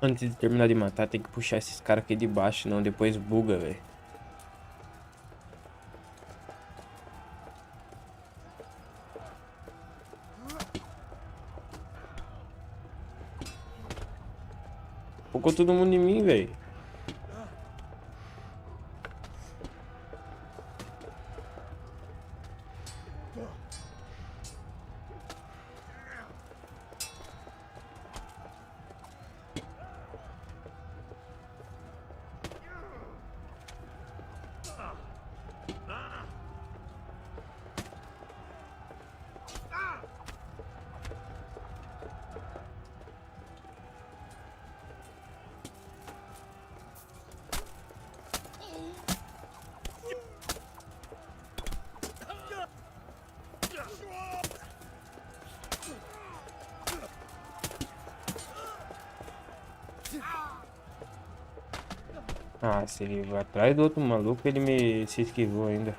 Antes de terminar de matar, tem que puxar esses caras aqui de baixo, não. Depois buga, velho. Focou todo mundo em mim, velho. Ah, se ele vai atrás do outro maluco, ele se esquivou ainda.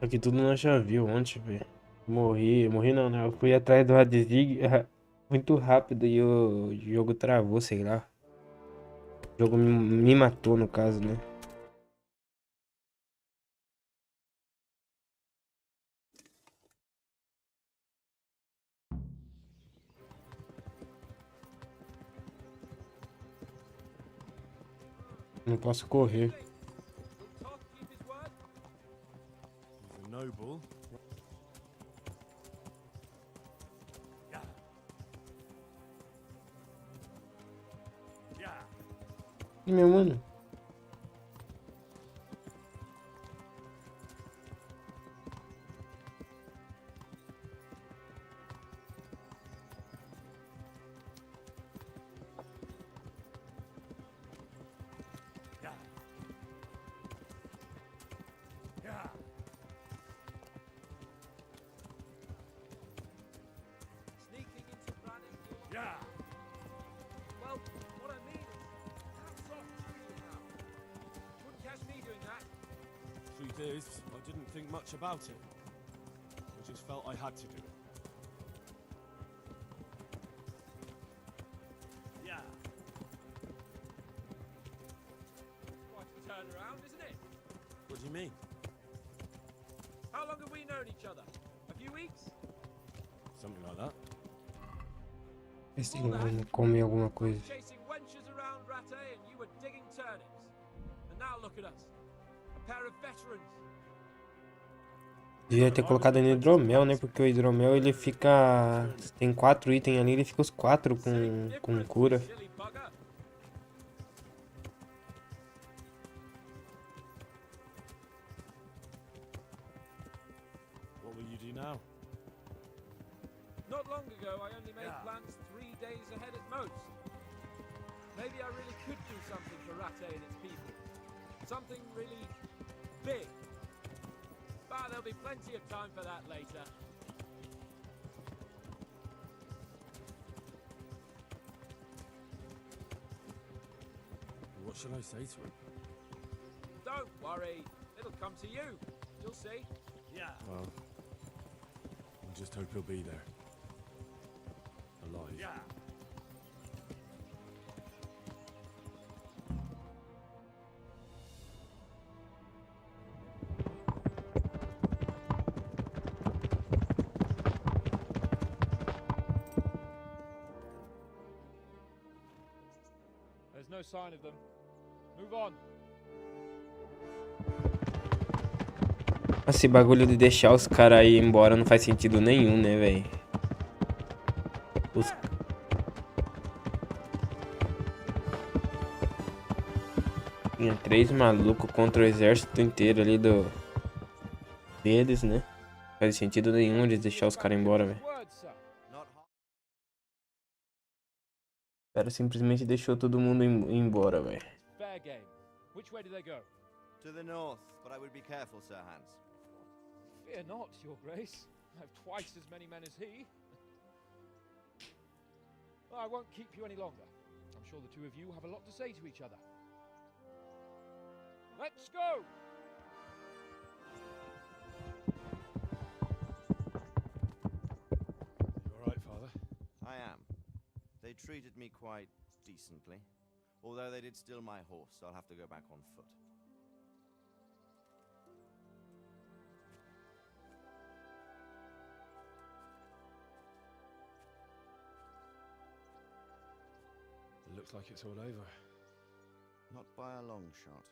Aqui tudo nós já viu ontem, velho. Morri não, né? Eu fui atrás do Radzig muito rápido e o jogo travou, sei lá. O jogo me matou, no caso, né? Não posso correr. Noble. E meu mano? Truth is, I didn't think much about it. I just felt I had to do it. Yeah. Quite a turnaround, isn't it? What do you mean? How long have we known known each other? A few weeks? Something like that. Esse não come alguma coisa. Chasing wenches around Rattay and you were digging turnips. And now look at us. A pair of veterans. Devia ter colocado no hidromel, né? Porque o hidromel ele fica. Tem 4 itens ali, ele fica os 4 com cura. Silly bugger. What will you do now? Not long ago, I only made plans 3 days ahead at most. Maybe I really could do something for Rattay and its people. Something really big. But there'll be plenty of time for that later. What should I say to him? Don't worry. It'll come to you. You'll see. Yeah. Well, I just hope he'll be there. Alive. Yeah. There's no sign of them. Move on. Esse bagulho de deixar os caras aí embora não faz sentido nenhum, né, velho? Os... Tinha 3 malucos contra o exército inteiro ali deles, né? Não faz sentido nenhum de deixar os caras embora, velho. O cara simplesmente deixou todo mundo embora, velho. Fair game. Which way do they go? To the north, but I would be careful, Sir Hans. Fear not, Your Grace. I have twice as many men as he. Well, I won't keep you any longer. I'm sure the two of you have a lot to say to each other. Let's go! You all right, Father? I am. They treated me quite decently. Although they did steal my horse, so I'll have to go back on foot. It looks like it's all over. Not by a long shot.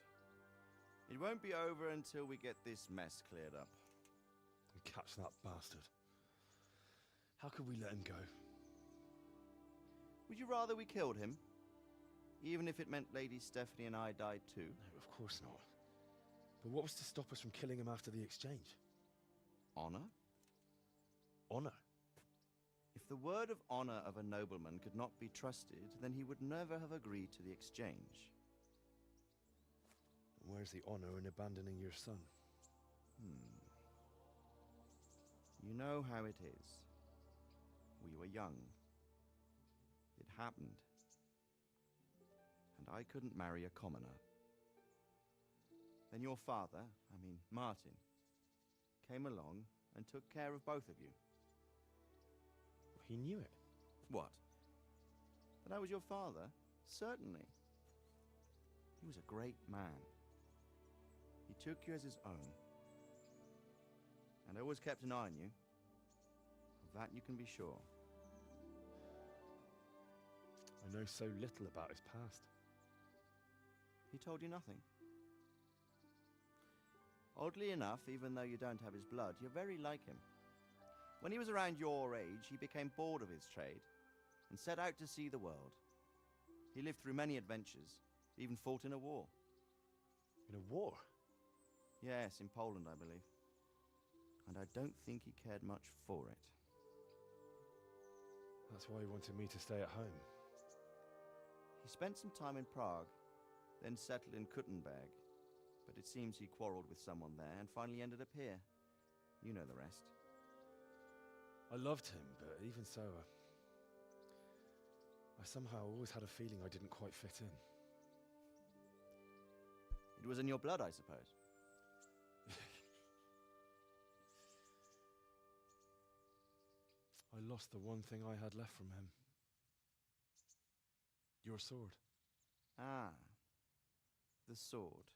It won't be over until we get this mess cleared up. And catch that bastard. How could we let him go? Would you rather we killed him? Even if it meant Lady Stephanie and I died too? No, of course not. But what was to stop us from killing him after the exchange? Honor? Honor? If the word of honor of a nobleman could not be trusted, then he would never have agreed to the exchange. And where's the honor in abandoning your son? You know how it is. We were young. It happened. And I couldn't marry a commoner. Then your father, Martin, came along and took care of both of you. He knew it. What? That I was your father? Certainly. He was a great man. He took you as his own. And always kept an eye on you. Of that you can be sure. I know so little about his past. He told you nothing. Oddly enough, even though you don't have his blood, you're very like him. When he was around your age, he became bored of his trade and set out to see the world. He lived through many adventures, even fought in a war. In a war? Yes, in Poland, I believe. And I don't think he cared much for it. That's why he wanted me to stay at home. He spent some time in Prague, then settled in Kuttenberg. But it seems he quarreled with someone there and finally ended up here. You know the rest. I loved him, but even so, I somehow always had a feeling I didn't quite fit in. It was in your blood, I suppose. I lost the one thing I had left from him. Your sword. Ah, the sword.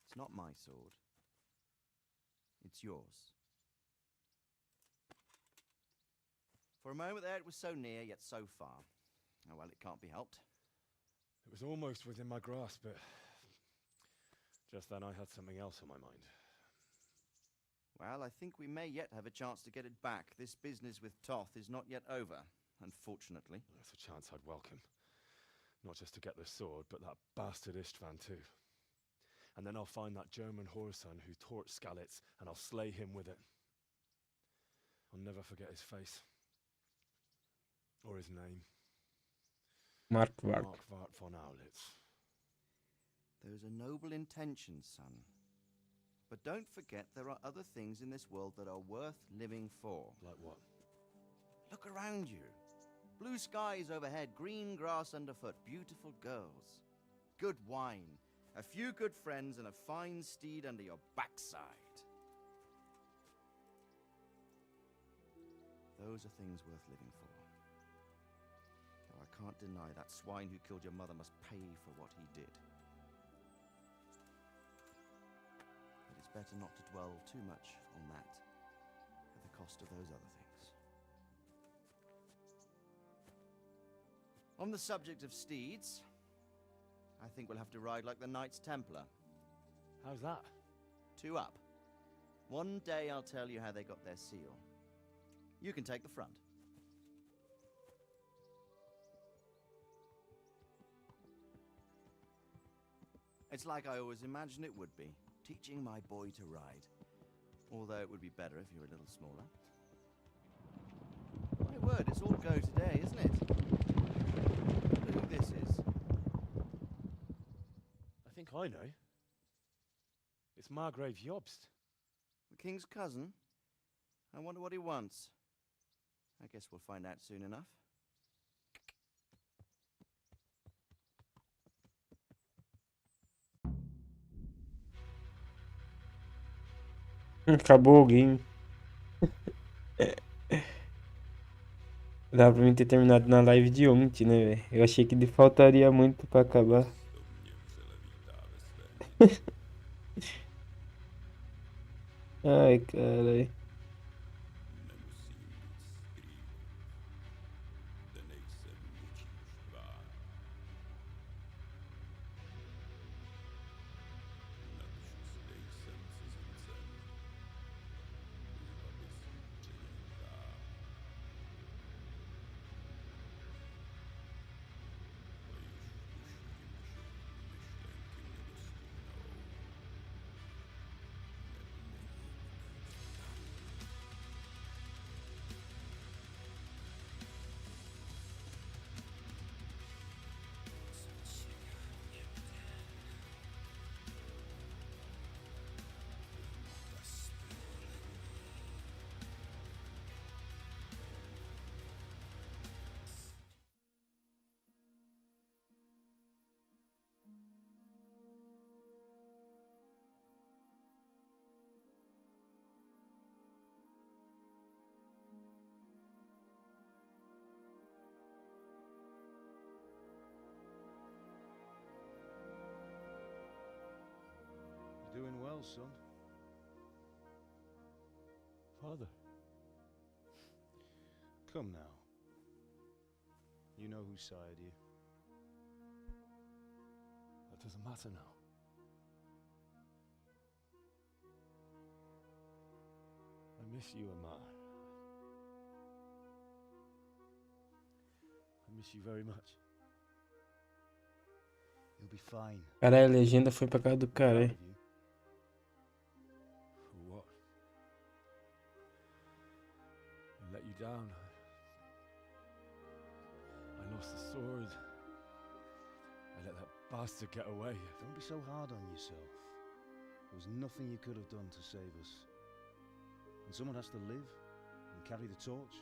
It's not my sword. It's yours. For a moment there, it was so near, yet so far. Oh, well, it can't be helped. It was almost within my grasp, but just then I had something else on my mind. Well, I think we may yet have a chance to get it back. This business with Toth is not yet over, unfortunately. That's a chance I'd welcome. Not just to get the sword, but that bastard Istvan too. And then I'll find that German whoreson who torched Skalitz, and I'll slay him with it. I'll never forget his face. Or his name. Markwart. Markwart von Aulitz. Those are noble intentions, son. But don't forget there are other things in this world that are worth living for. Like what? Look around you. Blue skies overhead, green grass underfoot, beautiful girls. Good wine, a few good friends, and a fine steed under your backside. Those are things worth living for. Though I can't deny that swine who killed your mother must pay for what he did. It is better not to dwell too much on that at the cost of those other things. On the subject of steeds, I think we'll have to ride like the Knights Templar. How's that? 2 up. One day I'll tell you how they got their seal. You can take the front. It's like I always imagined it would be, teaching my boy to ride. Although it would be better if you were a little smaller. My word, it's all go today, isn't it? I wonder who this is. I think I know. It's Margrave Jobst. The king's cousin? I wonder what he wants. I guess we'll find out soon enough. Acabou o game. Dá pra mim ter terminado na live de ontem, né, velho? Eu achei que faltaria muito pra acabar. Ai, caralho. You're doing well, son. Father. Come now. You know who sired you. That doesn't matter now. I miss you, Amar. I miss you very much. You'll be fine. Caralho, a legenda foi pra casa do caralho. Proud of you. For what? I let you down. I lost the sword. I let that bastard get away. Don't be so hard on yourself. There was nothing you could have done to save us. And someone has to live and carry the torch.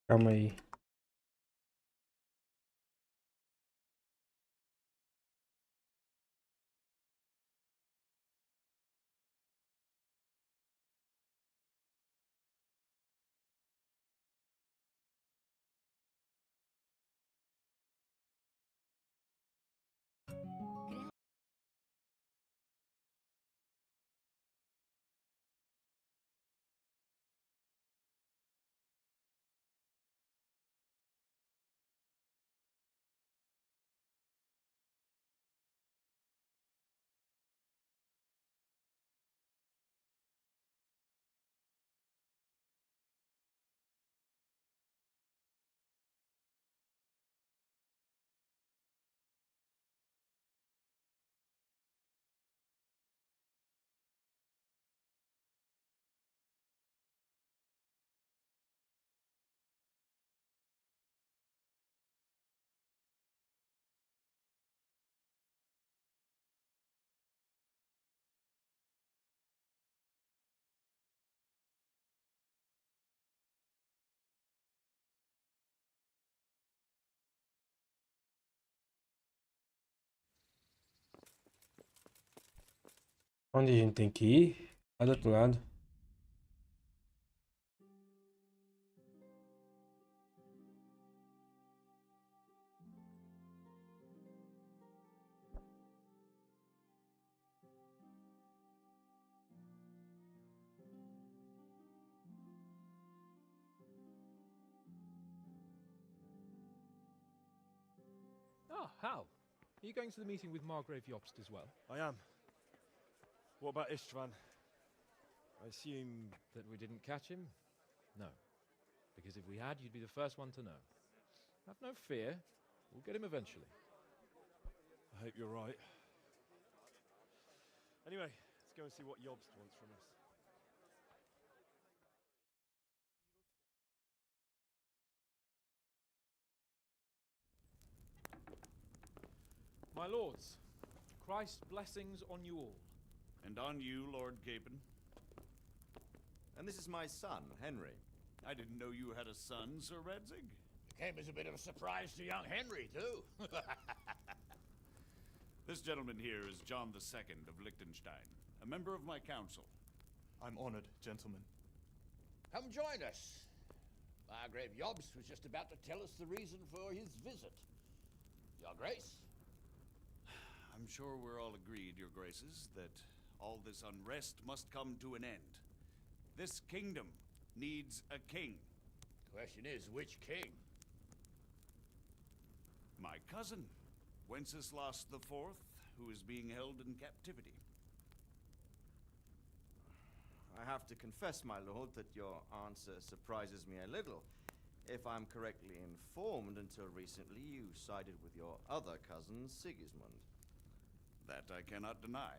Calma aí. Onde a gente tem que ir? Lá do outro lado. Ah, Hal. Are you going to the meeting with Margrave Jobst as well? I am. What about Istvan? I assume... That we didn't catch him? No. Because if we had, you'd be the first one to know. Have no fear. We'll get him eventually. I hope you're right. Anyway, let's go and see what Jobst wants from us. My lords, Christ's blessings on you all. And on you, Lord Gapen. And this is my son, Henry. I didn't know you had a son, Sir Redzig. Came as a bit of a surprise to young Henry, too. This gentleman here is John II of Liechtenstein, a member of my council. I'm honored, gentlemen. Come join us. Margrave Jobst was just about to tell us the reason for his visit. Your Grace? I'm sure we're all agreed, Your Graces, that all this unrest must come to an end. This kingdom needs a king. Question is, which king? My cousin, Wenceslas IV, who is being held in captivity. I have to confess, my lord, that your answer surprises me a little. If I'm correctly informed, until recently you sided with your other cousin, Sigismund. That I cannot deny,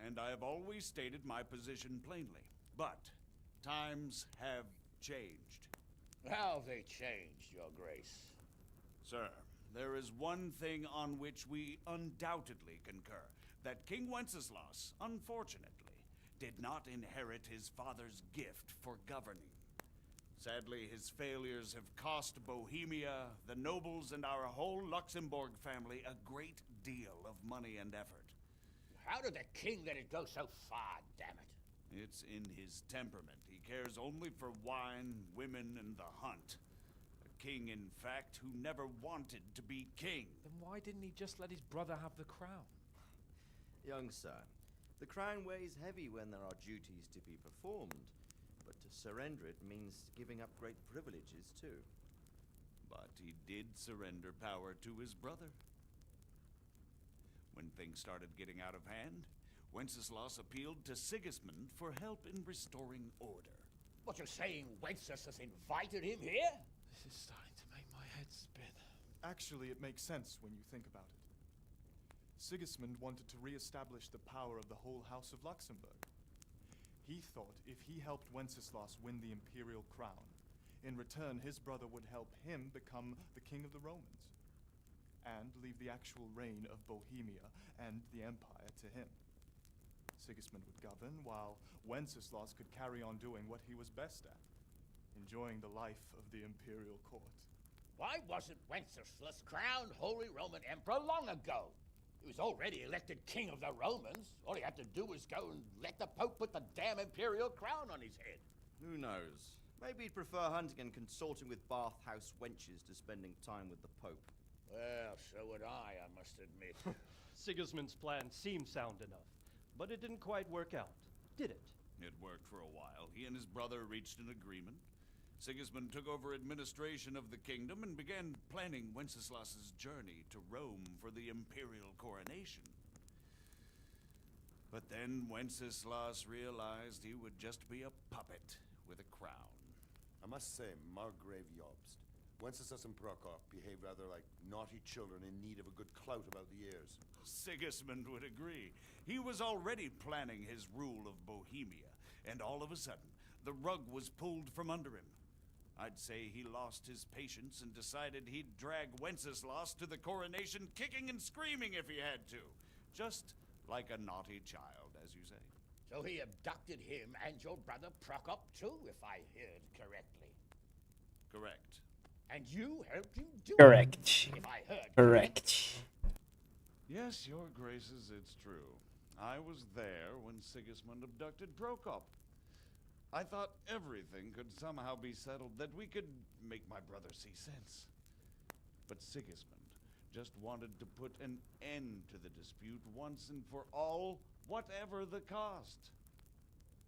and I have always stated my position plainly. But times have changed. How have they changed, Your Grace? Sir, there is one thing on which we undoubtedly concur. That King Wenceslas, unfortunately, did not inherit his father's gift for governing. Sadly, his failures have cost Bohemia, the nobles, and our whole Luxembourg family a great deal of money and effort. How did the king let it go so far, damn it? It's in his temperament. He cares only for wine, women, and the hunt. A king, in fact, who never wanted to be king. Then why didn't he just let his brother have the crown? Young sir, the crown weighs heavy when there are duties to be performed, but to surrender it means giving up great privileges too. But he did surrender power to his brother. When things started getting out of hand, Wenceslas appealed to Sigismund for help in restoring order. What, you're saying Wenceslas invited him here? This is starting to make my head spin. Actually, it makes sense when you think about it. Sigismund wanted to re-establish the power of the whole House of Luxembourg. He thought if he helped Wenceslas win the imperial crown, in return his brother would help him become the king of the Romans, and leave the actual reign of Bohemia and the empire to him. Sigismund would govern, while Wenceslas could carry on doing what he was best at, enjoying the life of the imperial court. Why wasn't Wenceslas crowned Holy Roman Emperor long ago? He was already elected king of the Romans. All he had to do was go and let the Pope put the damn imperial crown on his head. Who knows? Maybe he'd prefer hunting and consorting with bathhouse wenches to spending time with the Pope. Well, so would I must admit. Sigismund's plan seemed sound enough, but it didn't quite work out, did it? It worked for a while. He and his brother reached an agreement. Sigismund took over administration of the kingdom and began planning Wenceslas's journey to Rome for the imperial coronation. But then Wenceslas realized he would just be a puppet with a crown. I must say, Margrave Jobst, Wenceslas and Prokop behave rather like naughty children in need of a good clout about the ears. Sigismund would agree. He was already planning his rule of Bohemia, and all of a sudden, the rug was pulled from under him. I'd say he lost his patience and decided he'd drag Wenceslas to the coronation kicking and screaming if he had to. Just like a naughty child, as you say. So he abducted him and your brother Prokop too, if I heard correctly. Correct. And you helped him do Correct. it, if I heard Correct. Yes, your graces, it's true. I was there when Sigismund abducted Prokop. I thought everything could somehow be settled, that we could make my brother see sense. But Sigismund just wanted to put an end to the dispute once and for all, whatever the cost.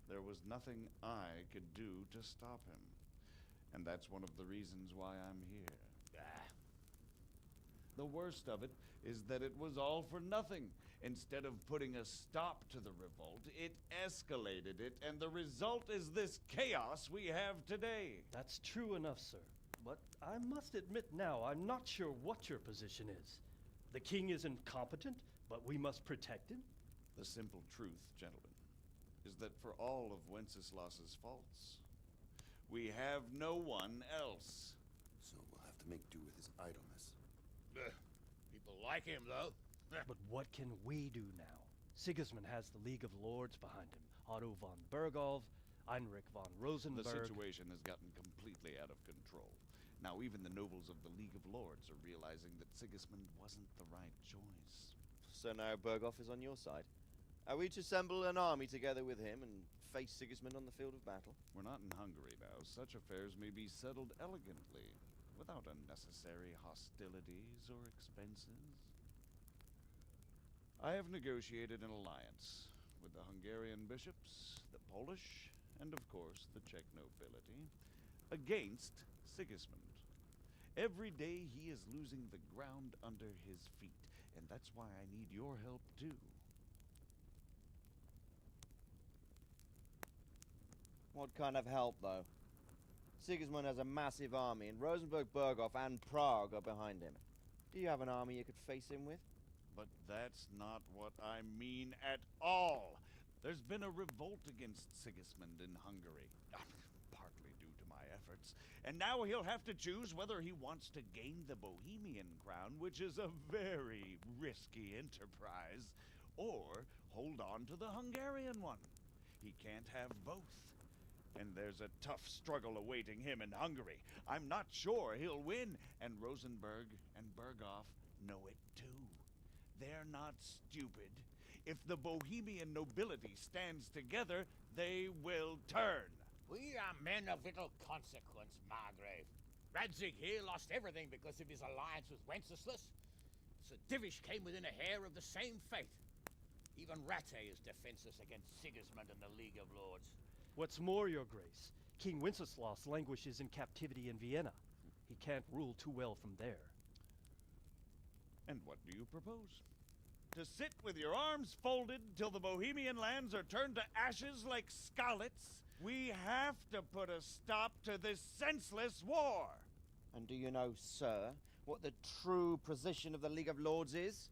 There was nothing I could do to stop him. And that's one of the reasons why I'm here. The worst of it is that it was all for nothing. Instead of putting a stop to the revolt, it escalated it, and the result is this chaos we have today. That's true enough, sir. But I must admit now, I'm not sure what your position is. The king is incompetent, but we must protect him? The simple truth, gentlemen, is that for all of Wenceslas's faults, we have no one else. So we'll have to make do with his idleness. People like him, though. But what can we do now? Sigismund has the League of Lords behind him. Otto von Bergholf, Heinrich von Rosenberg. The situation has gotten completely out of control. Now even the nobles of the League of Lords are realizing that Sigismund wasn't the right choice. So now Berghoff is on your side. Are we to assemble an army together with him and face Sigismund on the field of battle? We're not in Hungary now. Such affairs may be settled elegantly, without unnecessary hostilities or expenses. I have negotiated an alliance with the Hungarian bishops, the Polish, and of course the Czech nobility, against Sigismund. Every day he is losing the ground under his feet, and that's why I need your help too. What kind of help, though? Sigismund has a massive army, and Rosenberg, Berghoff, and Prague are behind him. Do you have an army you could face him with? But that's not what I mean at all. There's been a revolt against Sigismund in Hungary, partly due to my efforts, and now he'll have to choose whether he wants to gain the Bohemian crown, which is a very risky enterprise, or hold on to the Hungarian one. He can't have both. And there's a tough struggle awaiting him in Hungary. I'm not sure he'll win, and Rosenberg and Berghoff know it too. They're not stupid. If the Bohemian nobility stands together, they will turn. We are men of little consequence, Margrave. Radzig here lost everything because of his alliance with Wenceslas. Sir Divish came within a hair of the same fate. Even Rattay is defenseless against Sigismund and the League of Lords. What's more, your grace, King Wenceslas languishes in captivity in Vienna. He can't rule too well from there. And what do you propose? To sit with your arms folded till the Bohemian lands are turned to ashes like Skalitz? We have to put a stop to this senseless war! And do you know, sir, what the true position of the League of Lords is?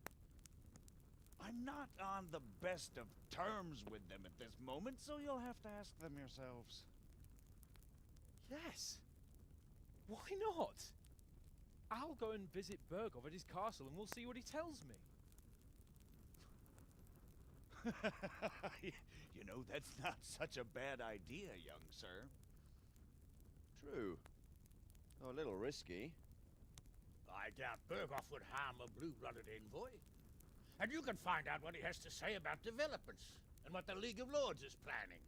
I'm not on the best of terms with them at this moment, so you'll have to ask them yourselves. Yes. Why not? I'll go and visit Berghoff at his castle and we'll see what he tells me. You know, that's not such a bad idea, young sir. True. Though a little risky. I doubt Berghoff would harm a blue-blooded envoy. And you can find out what he has to say about developments and what the League of Lords is planning.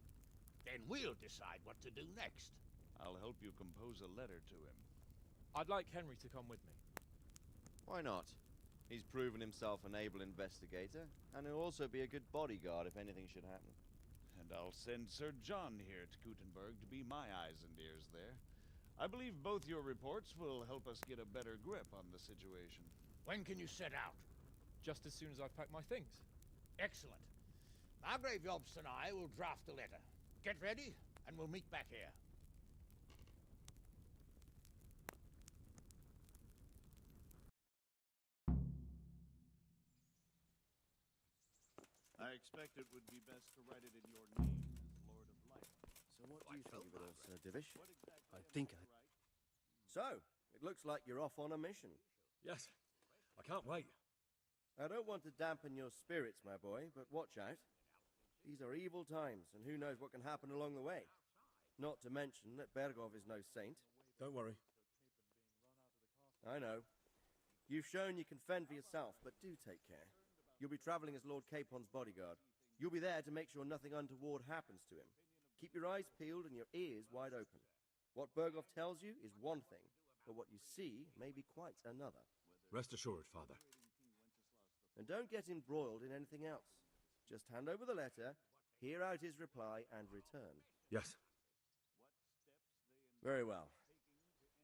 Then we'll decide what to do next. I'll help you compose a letter to him. I'd like Henry to come with me. Why not? He's proven himself an able investigator, and he'll also be a good bodyguard if anything should happen. And I'll send Sir John here to Gutenberg to be my eyes and ears there. I believe both your reports will help us get a better grip on the situation. When can you set out? Just as soon as I've packed my things. Excellent. Margrave Yobst and I will draft the letter. Get ready, and we'll meet back here. I expect it would be best to write it in your name as Lord of Light. So what do you think of it all, Sir Divish? I think I... So, it looks like you're off on a mission. Yes, I can't wait. I don't want to dampen your spirits, my boy, but watch out. These are evil times, and who knows what can happen along the way. Not to mention that Berghoff is no saint. Don't worry. I know. You've shown you can fend for yourself, but do take care. You'll be traveling as Lord Capon's bodyguard. You'll be there to make sure nothing untoward happens to him. Keep your eyes peeled and your ears wide open. What Berghoff tells you is one thing, but what you see may be quite another. Rest assured, Father. And don't get embroiled in anything else. Just hand over the letter, hear out his reply, and return. Yes. Very well.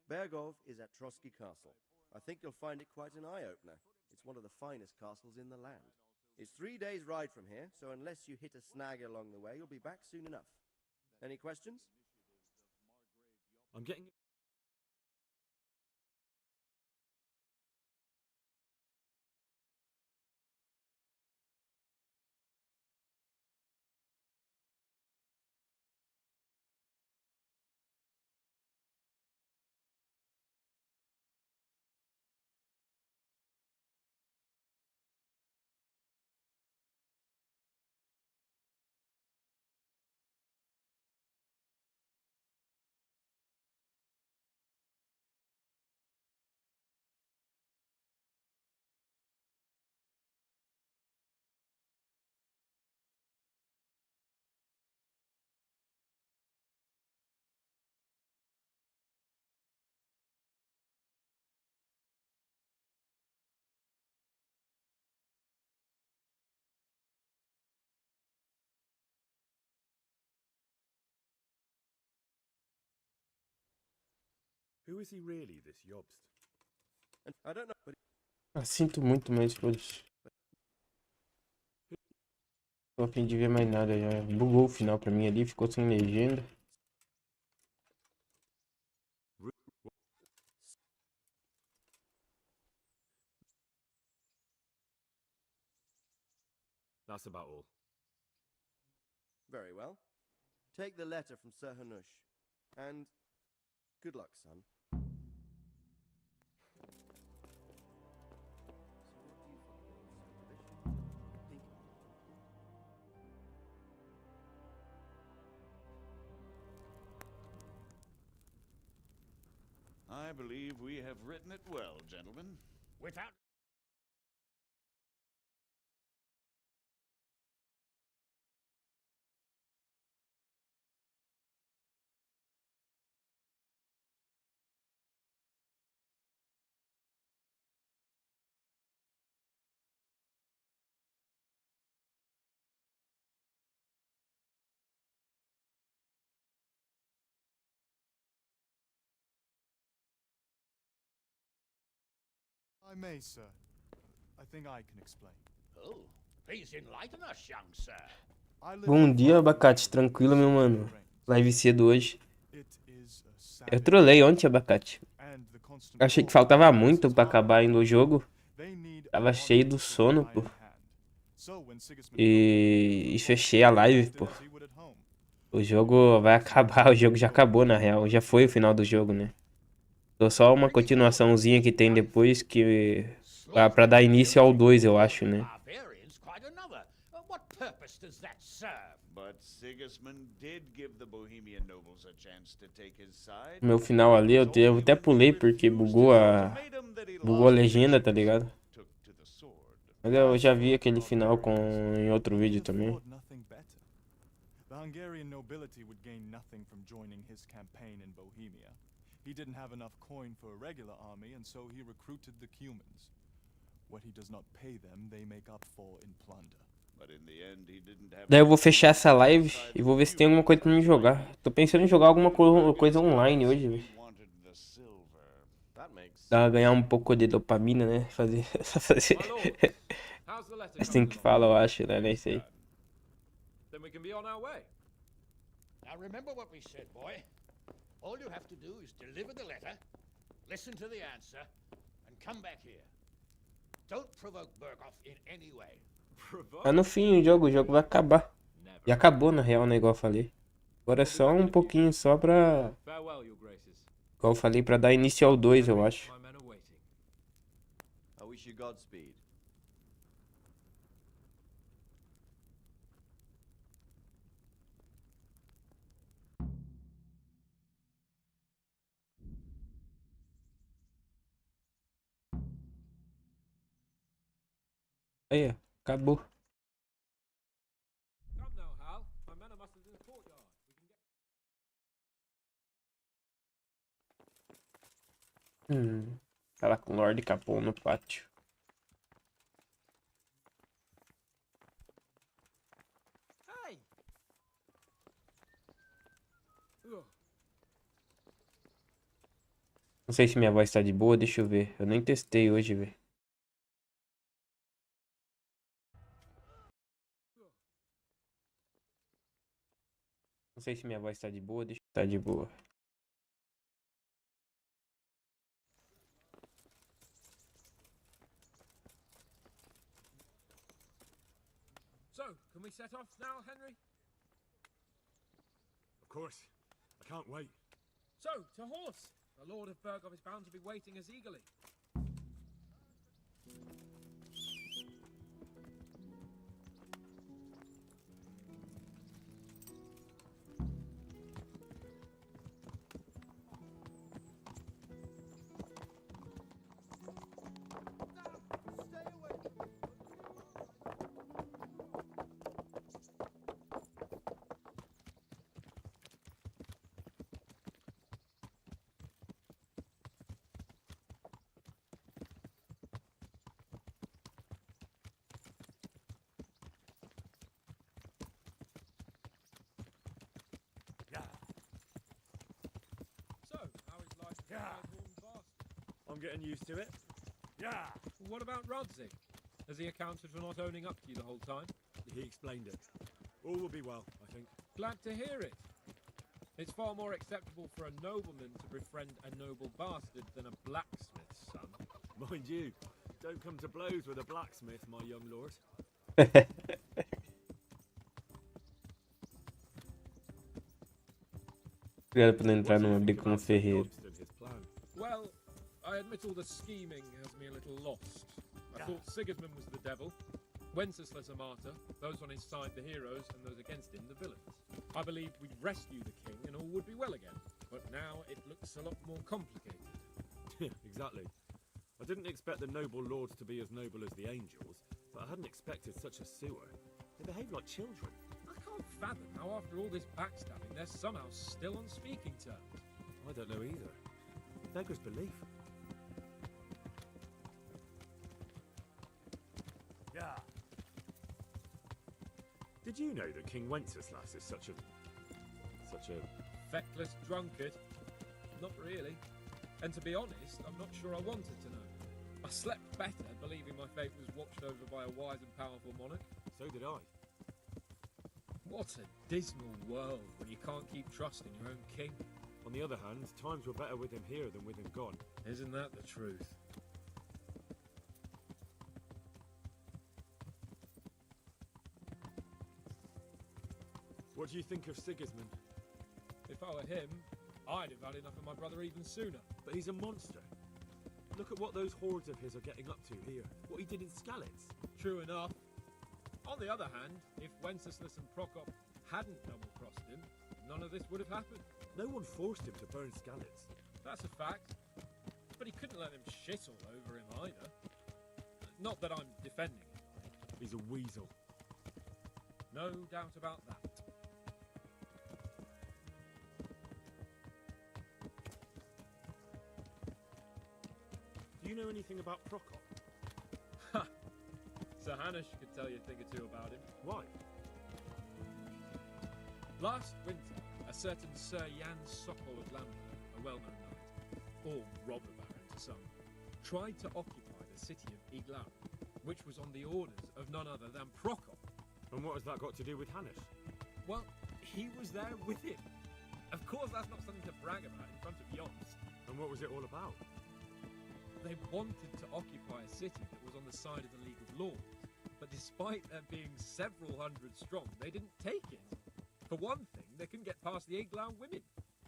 Berghoff is at Trotsky Castle. I think you'll find it quite an eye-opener. It's one of the finest castles in the land. It's 3 days' ride from here, so unless you hit a snag along the way, you'll be back soon enough. Any questions? I'm getting... Who is he really, this Yobst? I don't know, but... Ah, sinto muito, mas poxa. Tô a fim de ver mais nada já. Bugou o final pra mim ali, ficou sem legenda. That's about all. Very well. Take the letter from Sir Hanush. And good luck, son. I believe we have written it well, gentlemen. Without... I may, sir. I think I can explain. Oh, please enlighten us, young sir. I live Bom in dia, Far Abacate. North, Tranquilo, meu mano. Live cedo hoje. It is a sad Eu trolei ontem, Abacate. and the constant Achei que call faltava of muito pra acabar ainda o jogo. They need Tava a cheio do honest sono, eye pô. in hand. So when Sigismund E fechei a live, pô. did as he would at home. O jogo vai acabar, o jogo já acabou na real. Já foi o final do jogo, né? Tô só uma continuaçãozinha que tem depois que... Pra dar início ao 2, eu acho, né? Barbarians, quite another. What purpose does that serve? But Sigismund did give the Bohemian nobles a chance to take his side. Meu final ali eu até pulei porque bugou a legenda, tá ligado? Took to the sword. Mas eu já vi aquele final em outro vídeo também. Afford nothing better. The Hungarian nobility would gain nothing from joining his campaign in Bohemia. He didn't have enough coin for a regular army, and so he recruited the Cumans. What he does not pay them, they make up for in plunder. But in the end, he didn't have Daí eu vou fechar essa live e vou ver se tem alguma coisa pra me jogar. Tô pensando em jogar alguma coisa online hoje, velho. wanted the silver. That makes Ganhar um pouco de dopamina, né? Fazer. My lord, how's the letter Assim coming que along? fala, eu acho, né? Nem sei. Then we can be on our way. Now remember what we said, boy. All you have to do is deliver the letter, listen to the answer, and come back here. Don't provoke Berghoff in any way. Mas no fim o jogo vai acabar. E acabou na real, né? Igual eu falei. Agora é só um pouquinho só pra. Farewell, your graces. Igual eu falei, pra dar início ao 2, eu acho. My men are waiting. I wish you Godspeed. Aí, ó, acabou. Come now, Hal. My men are mustered in the courtyard. We can get... Fala com o Lord Capão no pátio. Hey! Não sei se minha voz tá de boa, deixa eu ver. Eu nem testei hoje, velho. Não sei se minha voz tá de boa, deixa eu... Tá de boa. So, can we set off now, Henry? Of course. I can't wait. So, to horse! The Lord of Berghoff is bound to be waiting as eagerly. So, how is life with the Bloodborne bastard? I'm getting used to it. Yeah. What about Rodzig? Has he accounted for not owning up to you the whole time? He explained it. All will be well, I think. Glad to hear it. It's far more acceptable for a nobleman to befriend a noble bastard than a blacksmith's son. Mind you, don't come to blows with a blacksmith, my young lord. Obrigado por entrar numa briga com o ferreiro. Well, I admit all the scheming has me a little lost. I thought Sigismund was the devil, Wenceslas a martyr, those on his side the heroes, and those against him the villains. I believed we'd rescue the king and all would be well again, but now it looks a lot more complicated. Exactly. I didn't expect the noble lords to be as noble as the angels, but I hadn't expected such a sewer. They behave like children. I can't fathom how after all this backstabbing they're somehow still on speaking terms. I don't know either. Beggars belief. Yeah. Did you know that King Wenceslas is such a Feckless drunkard? Not really. And to be honest, I'm not sure I wanted to know. I slept better believing my fate was watched over by a wise and powerful monarch. So did I. What a dismal world when you can't keep trusting your own king. On the other hand, times were better with him here than with him gone. Isn't that the truth? What do you think of Sigismund? If I were him, I'd have had enough of my brother even sooner. But he's a monster. Look at what those hordes of his are getting up to here. What he did in Skalitz. True enough. On the other hand, if Wenceslas and Prokop hadn't double-crossed him, none of this would have happened. No one forced him to burn Skalitz. That's a fact. But he couldn't let them shit all over him either. Not that I'm defending him. He's a weasel. No doubt about that. Do you know anything about Prokop? Ha! Sir Hanush could tell you a thing or two about him. Why? Last winter, a certain Sir Jan Sokol of Lambert, a well-known knight, or robber baron to some, tried to occupy the city of Iglau, which was on the orders of none other than Prokop. And what has that got to do with Hanush? Well, he was there with him. Of course, that's not something to brag about in front of Yost. And what was it all about? They wanted to occupy a city that was on the side of the League of Lords, but despite there being several hundred strong, they didn't take it. For one thing, they couldn't get past the Iglau women,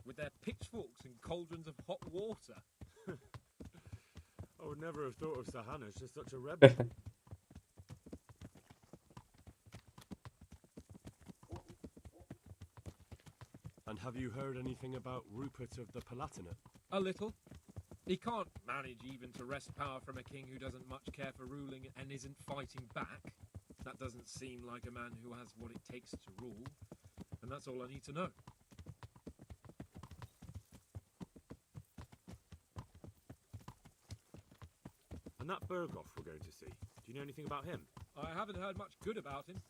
with their pitchforks and cauldrons of hot water. I would never have thought of Sir Hanush as such a rebel. And have you heard anything about Rupert of the Palatinate? A little. He can't manage even to wrest power from a king who doesn't much care for ruling and isn't fighting back. That doesn't seem like a man who has what it takes to rule. And that's all I need to know. And that Berghoff we're going to see, do you know anything about him? I haven't heard much good about him,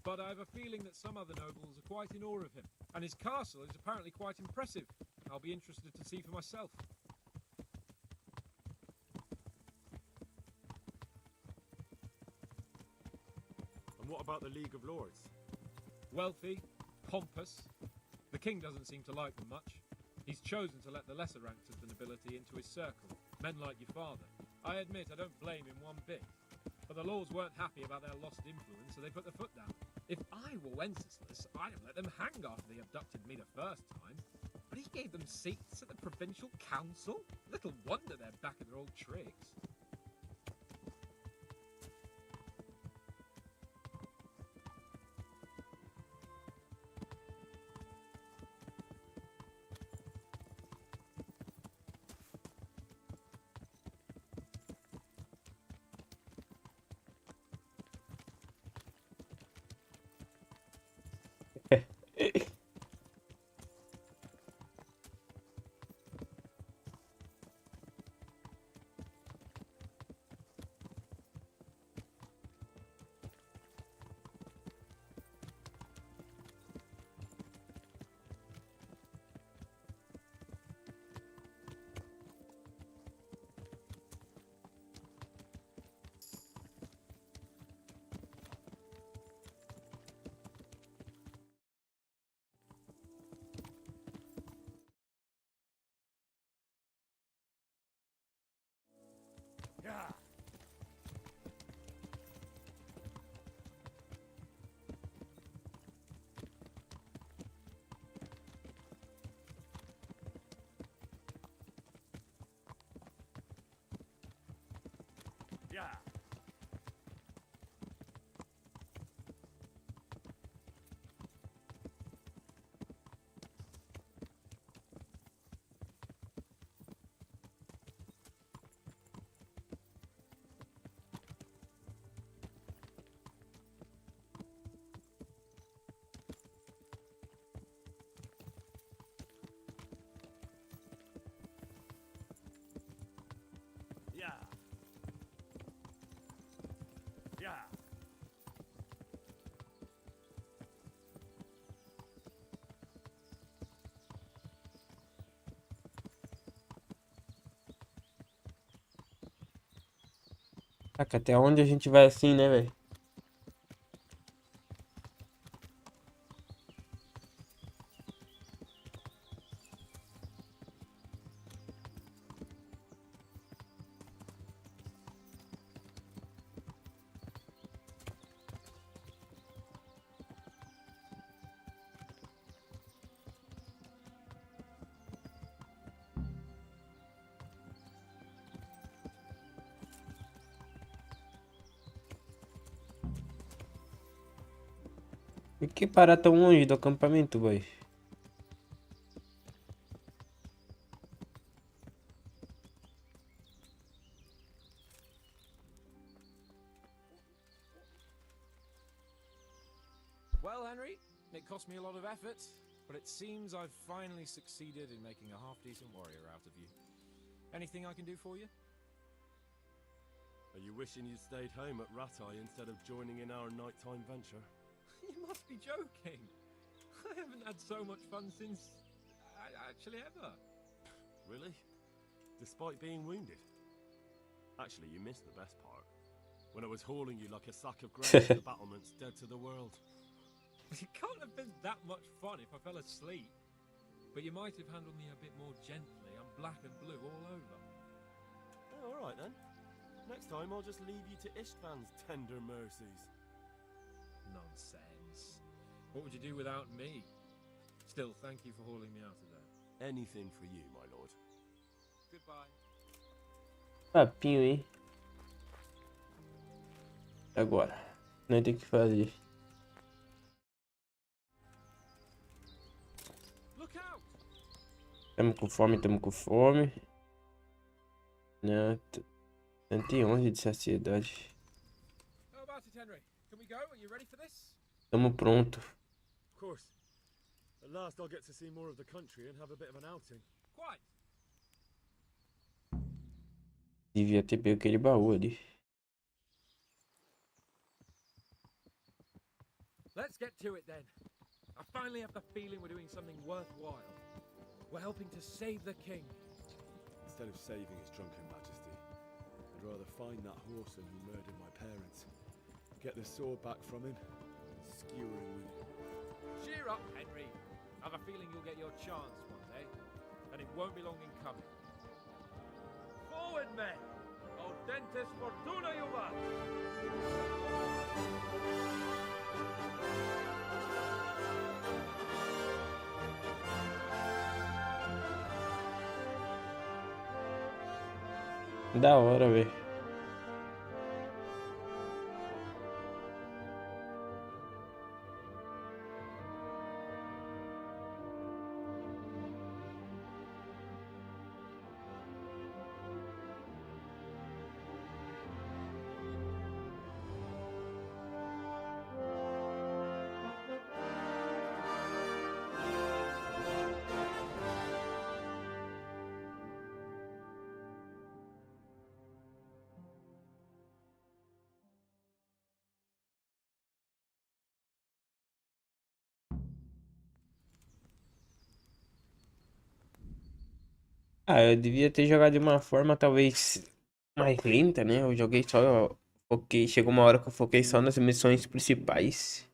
but I have a feeling that some other nobles are quite in awe of him. And his castle is apparently quite impressive. I'll be interested to see for myself. And what about the League of Lords? Wealthy, pompous. The king doesn't seem to like them much. He's chosen to let the lesser ranks of the nobility into his circle, men like your father. I admit I don't blame him one bit. But the lords weren't happy about their lost influence, so they put their foot down. If I were Wenceslas, I'd have let them hang after they abducted me the first time. But he gave them seats at the provincial council? Little wonder they're back at their old tricks. Yeah. Yeah. Yeah. Yeah. Caraca, até onde a gente vai assim, né, velho? Por que parar tão longe do acampamento, boy? Well, Henry, it cost me a lot of effort, but it seems I've finally succeeded in making a half-decent warrior out of you. Anything I can do for you? Are you wishing you'd stayed home at Ratai instead of joining in our nighttime venture? You must be joking. I haven't had so much fun since... actually ever. Really? Despite being wounded? Actually, you missed the best part. When I was hauling you like a sack of grain to the battlements, dead to the world. It can't have been that much fun if I fell asleep. But you might have handled me a bit more gently. I'm black and blue all over. Oh, alright then. Next time I'll just leave you to Istvan's tender mercies. Nonsense. What would you do without me? Still, thank you for hauling me out of there. Anything for you, my lord. Goodbye. Papinho, hein? Agora. Não tem o que fazer. Look out! Tamo com fome, tamo com fome. Não, 111 de saciedade. How about it, Henry? Can we go? Are you ready for this? Tamo pronto. Of course. At last I'll get to see more of the country and have a bit of an outing. Quite. Devia ter pego aquele baú ali. Let's get to it then. I finally have the feeling we're doing something worthwhile. We're helping to save the king. Instead of saving his drunken majesty, I'd rather find that whoreson who murdered my parents, get the sword back from him, and skewer him with it. Cheer up, Henry. I have a feeling you'll get your chance one day, and it won't be long in coming. Forward, men! Audentes fortuna juvat! Da hora, velho. Ah, eu devia ter jogado de uma forma talvez mais lenta, né? Eu joguei só. Foquei, chegou uma hora que eu foquei só nas missões principais.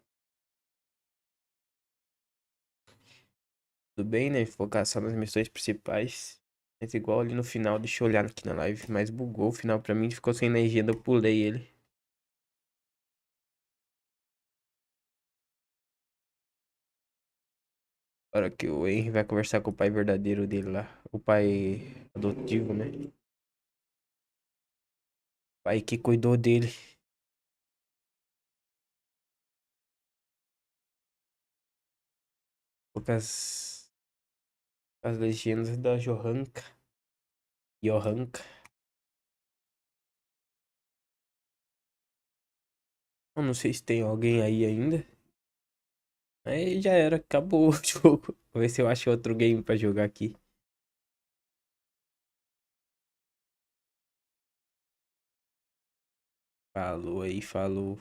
Tudo bem, né? Focar só nas missões principais. Mas igual ali no final, deixa eu olhar aqui na live. Mas bugou o final pra mim, ficou sem legenda, eu pulei ele. Agora que o Henry vai conversar com o pai verdadeiro dele lá. O pai adotivo, né? O pai que cuidou dele. Poucas as legendas da Johanka. Johanka. Eu não sei se tem alguém aí ainda. Aí já era, acabou o jogo. Vou ver se eu acho outro game pra jogar aqui. Falou aí, falou.